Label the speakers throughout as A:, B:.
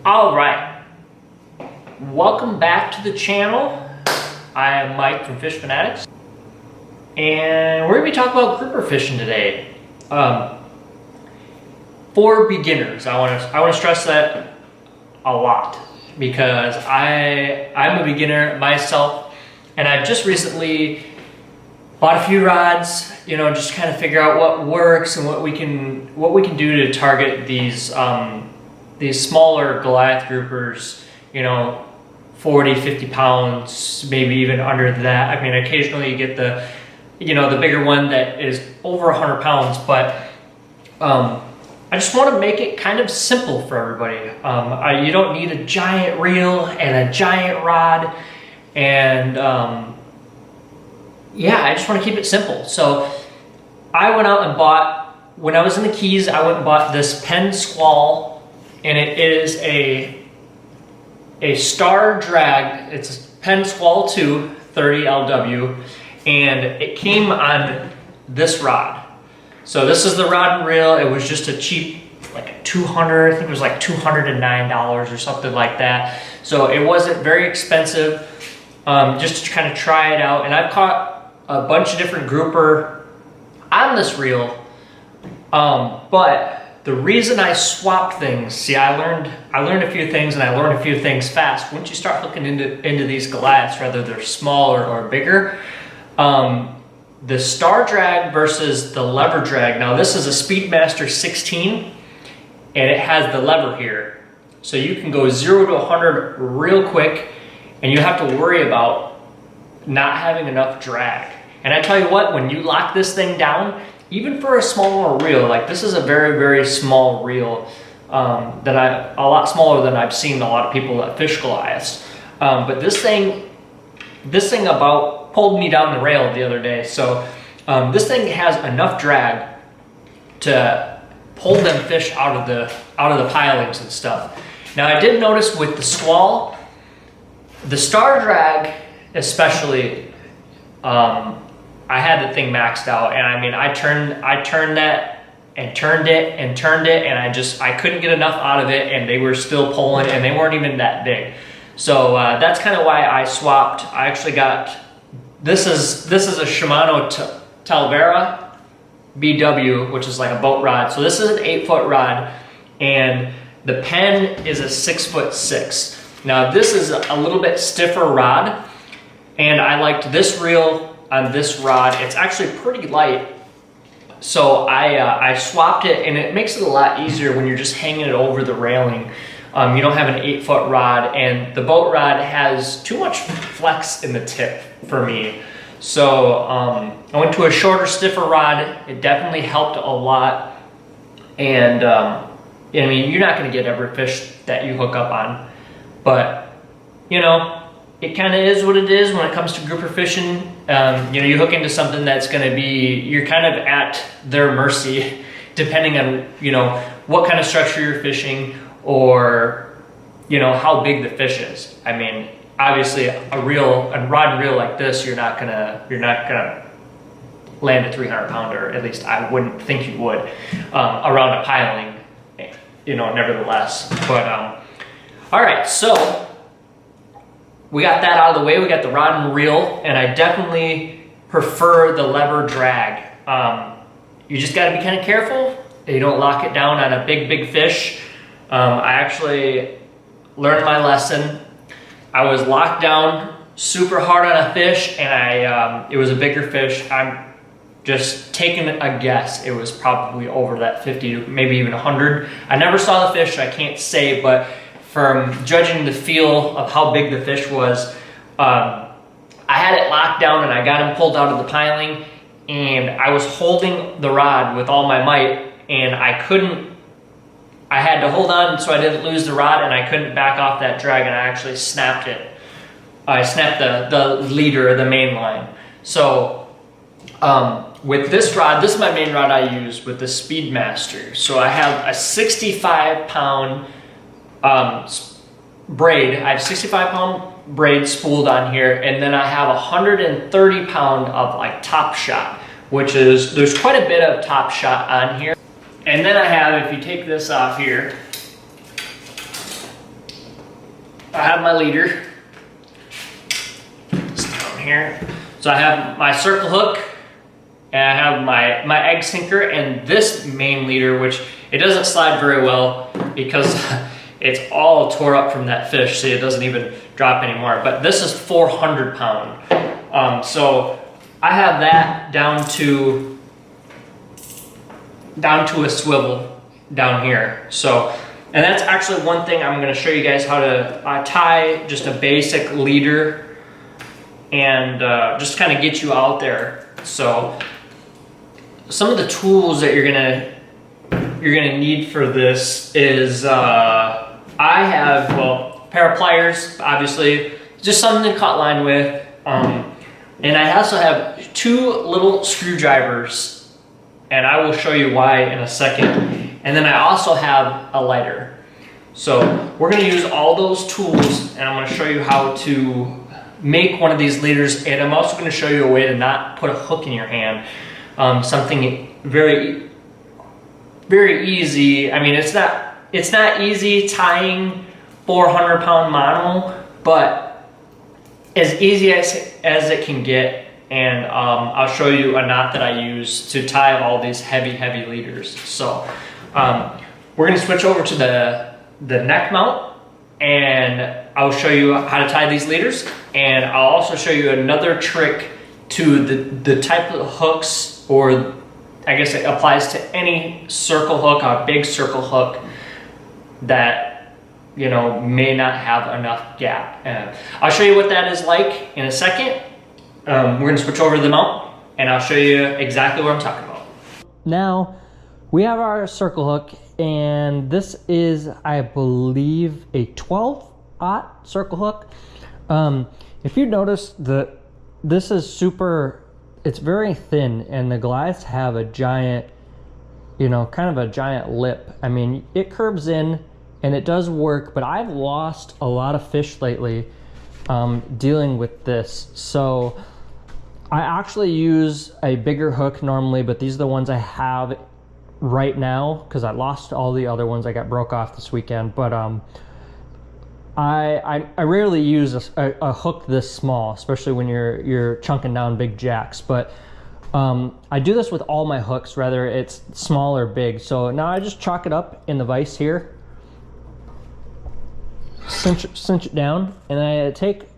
A: All right, welcome back to the channel. I am Mike from Fish Fanatics, and we're gonna be talking about grouper fishing today. For beginners, I want to stress that a lot because I'm a beginner myself, and I've just recently bought a few rods, you know, just kind of figure out what works and what we can do to target these smaller Goliath groupers, you know, 40, 50 pounds, maybe even under that. I mean, occasionally you get the bigger one that is over 100 pounds, but I just want to make it kind of simple for everybody. You don't need a giant reel and a giant rod, and yeah, I just want to keep it simple. So I went out and bought, when I was in the Keys, I went and bought this Penn Squall, and it is a star drag. It's a Penn Squall 2 30 LW, and it came on this rod. So this is the rod and reel. It was just a cheap, like a $200, I think it was like $209 or something like that. So it wasn't very expensive, just to kind of try it out. And I've caught a bunch of different grouper on this reel, but the reason I swapped things, see, I learned a few things, and I learned a few things fast. Once you start looking into these Goliaths, whether they're smaller or bigger, the star drag versus the lever drag. Now this is a Speedmaster 16, and it has the lever here. So you can go 0 to 100 real quick, and you have to worry about not having enough drag. And I tell you what, when you lock this thing down, even for a smaller reel, like this is a very, very small reel, a lot smaller than I've seen a lot of people that fish Goliaths. But this thing about pulled me down the rail the other day. So this thing has enough drag to pull them fish out of the pilings and stuff. Now I did notice with the Squall, the star drag especially, I had the thing maxed out, and I mean, I turned that and turned it and turned it, and I couldn't get enough out of it, and they were still pulling, and they weren't even that big. So that's kind of why I swapped. I actually got, this is a Shimano Talvera BW, which is like a boat rod. So this is an 8-foot rod, and the Penn is a 6'6". Now this is a little bit stiffer rod, and I liked this reel on this rod. It's actually pretty light, so I swapped it, and it makes it a lot easier when you're just hanging it over the railing. You don't have an 8-foot rod, and the boat rod has too much flex in the tip for me. So I went to a shorter, stiffer rod. It definitely helped a lot, and I mean, you're not going to get every fish that you hook up on, but you know, it kind of is what it is when it comes to grouper fishing. You know, you hook into something that's going to be, you're kind of at their mercy, depending on, you know, what kind of structure you're fishing, or, you know, how big the fish is. I mean, obviously a rod and reel like this, you're not gonna land a 300 pounder. At least I wouldn't think you would, around a piling, you know, nevertheless. But, all right, so we got that out of the way. We got the rod and reel, and I definitely prefer the lever drag. You just got to be kind of careful that you don't lock it down on a big fish. I actually learned my lesson. I was locked down super hard on a fish, and it was a bigger fish. I'm just taking a guess. It was probably over that 50, maybe even 100. I never saw the fish, so I can't say, but from judging the feel of how big the fish was, I had it locked down, and I got him pulled out of the piling, and I was holding the rod with all my might, and I had to hold on so I didn't lose the rod, and I couldn't back off that drag, and I actually snapped it. I snapped the leader, the main line. So with this rod, this is my main rod I use with the Speedmaster. So I have a 65-pound braid. I have 65-pound braid spooled on here, and then I have 130-pound of like Top Shot, which is, there's quite a bit of Top Shot on here. And then I have, if you take this off here, I have my leader. It's down here. So I have my circle hook, and I have my egg sinker, and this main leader, which it doesn't slide very well because it's all tore up from that fish, so it doesn't even drop anymore. But this is 400 pound. So I have that down to a swivel down here. So, and that's actually one thing I'm gonna show you guys how to tie just a basic leader and just kind of get you out there. So some of the tools that you're gonna need for this is I have, well, a pair of pliers, obviously, just something to cut line with, and I also have 2 little screwdrivers, and I will show you why in a second. And then I also have a lighter. So we're gonna use all those tools, and I'm gonna show you how to make one of these leaders, and I'm also gonna show you a way to not put a hook in your hand. Something very, very easy. I mean, it's not easy tying 400 pound mono, but as easy as it can get. And I'll show you a knot that I use to tie all these heavy leaders. So we're gonna switch over to the neck mount, and I'll show you how to tie these leaders, and I'll also show you another trick to the type of hooks, or I guess it applies to any circle hook, a big circle hook that, you know, may not have enough gap. I'll show you what that is like in a second. We're gonna switch over to the mount, and I'll show you exactly what I'm talking about. Now, we have our circle hook, and this is, I believe, a 12-aught circle hook. If you notice, this is super, it's very thin, and the Goliaths have a giant, you know, kind of a giant lip. I mean, it curves in, and it does work, but I've lost a lot of fish lately dealing with this. So I actually use a bigger hook normally, but these are the ones I have right now because I lost all the other ones. I got broke off this weekend, but I rarely use a hook this small, especially when you're chunking down big jacks. But I do this with all my hooks, whether it's small or big. So now I just chalk it up in the vise here, cinch it down, and I take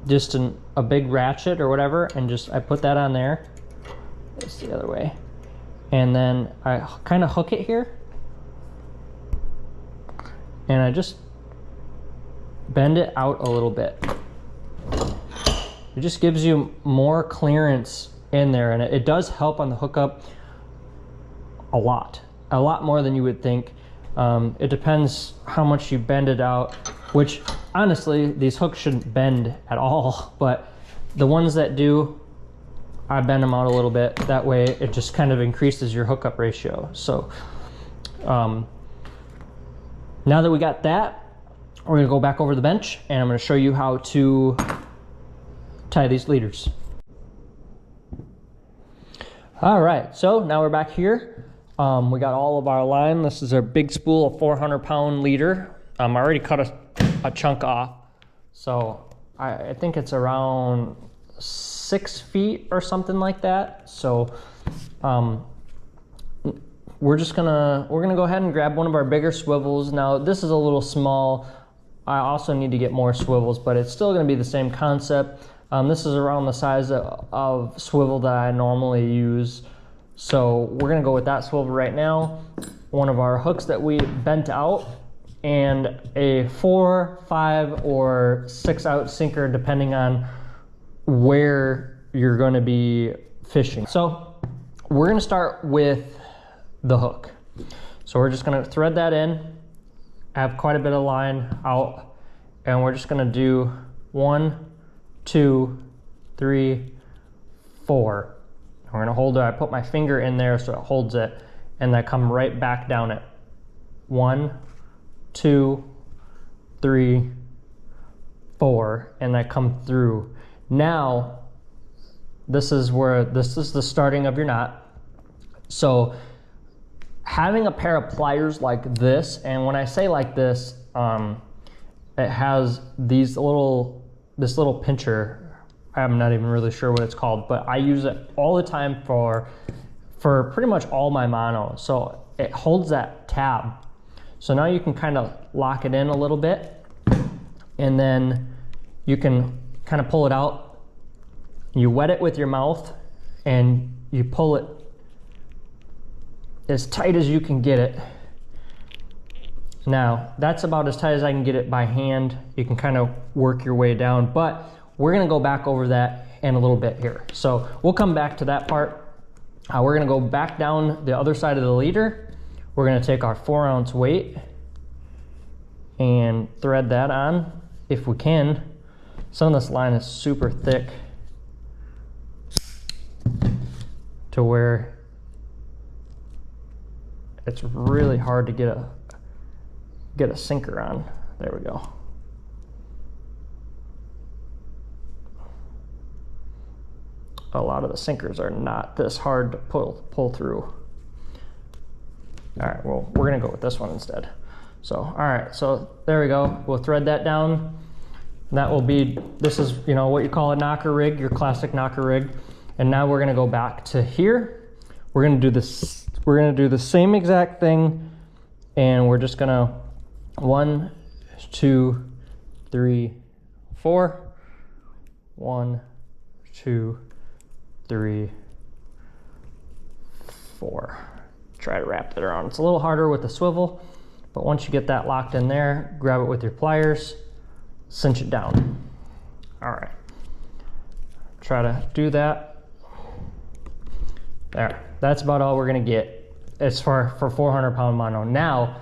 A: just a big ratchet or whatever, and I put that on there. It's the other way. And then I kind of hook it here, and I just bend it out a little bit. It just gives you more clearance in there, and it does help on the hookup a lot more than you would think. It depends how much you bend it out, which honestly, these hooks shouldn't bend at all, but the ones that do, I bend them out a little bit. That way it just kind of increases your hookup ratio. So now that we got that, we're gonna go back over the bench, and I'm gonna show you how to tie these leaders. All right, so now we're back here. We got all of our line. This is our big spool of 400-pound leader. I already cut a chunk off, so I think it's around 6 feet or something like that. So we're gonna go ahead and grab one of our bigger swivels. Now this is a little small. I also need to get more swivels, but it's still gonna be the same concept. This is around the size of swivel that I normally use. So we're gonna go with that swivel right now. One of our hooks that we bent out, and a 4, 5, or 6-out sinker, depending on where you're gonna be fishing. So we're gonna start with the hook. So we're just gonna thread that in, have quite a bit of line out, and we're just gonna do 1, 2, 3, 4. We're gonna hold it. I put my finger in there so it holds it, and I come right back down it. 1, 2, 3, 4, and I come through. Now, this is the starting of your knot. So having a pair of pliers like this, and when I say like this, it has this little pincher. I'm not even really sure what it's called, but I use it all the time for pretty much all my mono. So it holds that tab. So now you can kind of lock it in a little bit, and then you can kind of pull it out. You wet it with your mouth and you pull it as tight as you can get it. Now, that's about as tight as I can get it by hand. You can kind of work your way down, but we're gonna go back over that in a little bit here. So we'll come back to that part. We're gonna go back down the other side of the leader. We're gonna take our 4-ounce weight and thread that on if we can. Some of this line is super thick to where it's really hard to get a sinker on. There we go. A lot of the sinkers are not this hard to pull through. All right, well, we're gonna go with this one instead. So, all right, so there we go. We'll thread that down. That will be, this is, you know, what you call a knocker rig, your classic knocker rig. And now we're gonna go back to here. We're gonna do this, we're gonna do the same exact thing, and we're just gonna 1, 2, 3, 4. 1, 2, 3, 4. Try to wrap it around. It's a little harder with the swivel, but once you get that locked in there, grab it with your pliers, cinch it down. All right. Try to do that. There. That's about all we're gonna get as far for 400-pound mono. Now,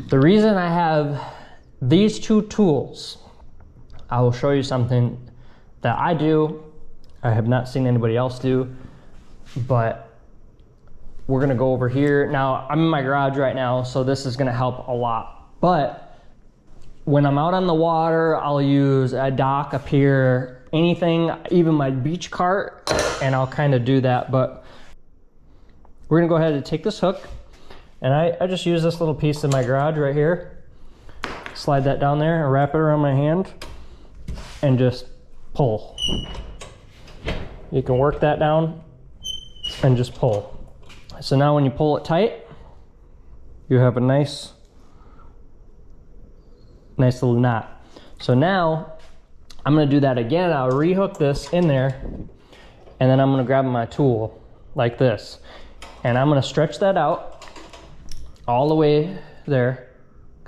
A: the reason I have these two tools, I will show you something that I do. I have not seen anybody else do, but we're gonna go over here. Now, I'm in my garage right now, so this is gonna help a lot. But when I'm out on the water, I'll use a dock, a pier, anything, even my beach cart, and I'll kind of do that. But we're gonna go ahead and take this hook, and I just use this little piece in my garage right here. Slide that down there and wrap it around my hand and just pull. You can work that down and just pull. So now when you pull it tight, you have a nice little knot. So now I'm gonna do that again. I'll rehook this in there, and then I'm gonna grab my tool like this, and I'm gonna stretch that out all the way there,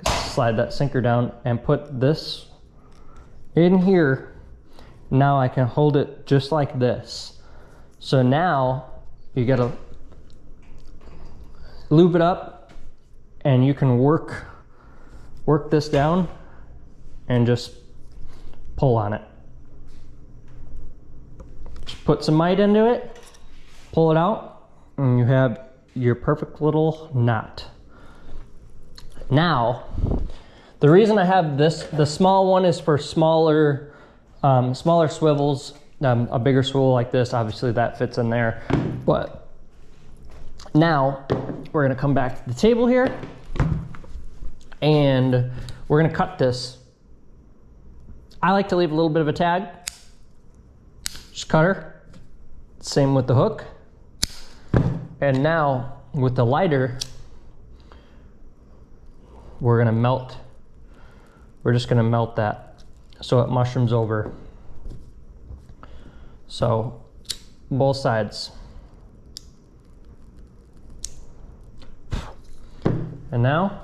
A: slide that sinker down and put this in here. Now I can hold it just like this. So now you gotta lube it up, and you can work this down and just pull on it. Just put some might into it, pull it out, and you have your perfect little knot. Now, the reason I have this, the small one is for smaller swivels. A bigger swivel like this, obviously that fits in there. But now we're gonna come back to the table here, and we're gonna cut this. I like to leave a little bit of a tag. Just cut her. Same with the hook. And now with the lighter, we're just gonna melt that so it mushrooms over. So both sides. And now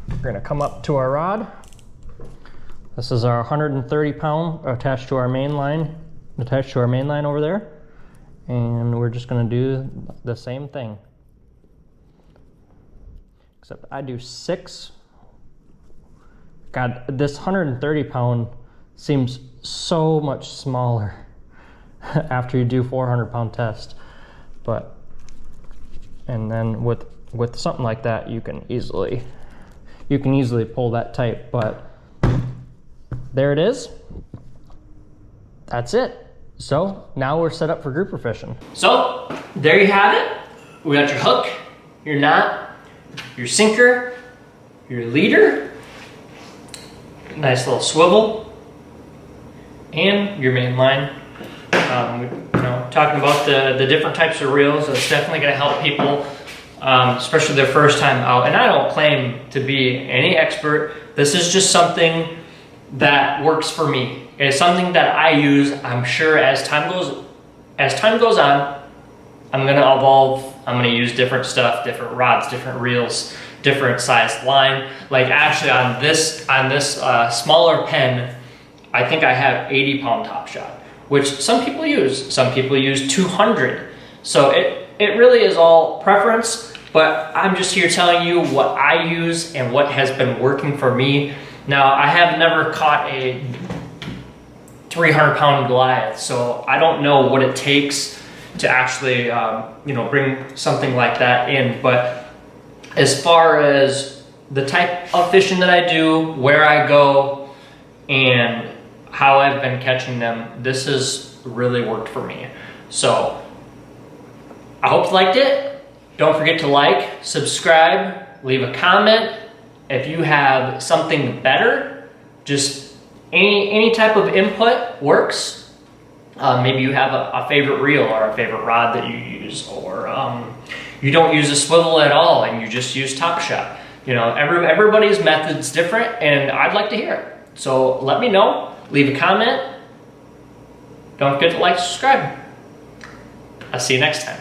A: we're gonna come up to our rod. This is our 130-pound attached to our main line over there. And we're just gonna do the same thing. Except I do 6. God, this 130-pound seems so much smaller after you do 400-pound test. But, and then with something like that, you can easily pull that tight. But there it is. That's it. So now we're set up for grouper fishing. So there you have it. We got your hook, your knot, your sinker, your leader, nice little swivel, and your main line. Talking about the different types of reels, it's definitely going to help people, especially their first time out. And I don't claim to be any expert. This is just something that works for me. It's something that I use. I'm sure as time goes on, I'm going to evolve. I'm going to use different stuff, different rods, different reels, different sized line. Like actually on this smaller pen, I think I have 80-pound Top Shot, which some people use. Some people use 200. So it really is all preference, but I'm just here telling you what I use and what has been working for me. Now, I have never caught a 300-pound Goliath, so I don't know what it takes to actually, bring something like that in. But as far as the type of fishing that I do, where I go, and how I've been catching them, this has really worked for me. So I hope you liked it. Don't forget to like, subscribe, leave a comment. If you have something better, just any type of input works. Maybe you have a favorite reel or a favorite rod that you use, or you don't use a swivel at all and you just use Top Shot. Everybody's method's different, and I'd like to hear it. So let me know. Leave a comment. Don't forget to like, subscribe. I'll see you next time.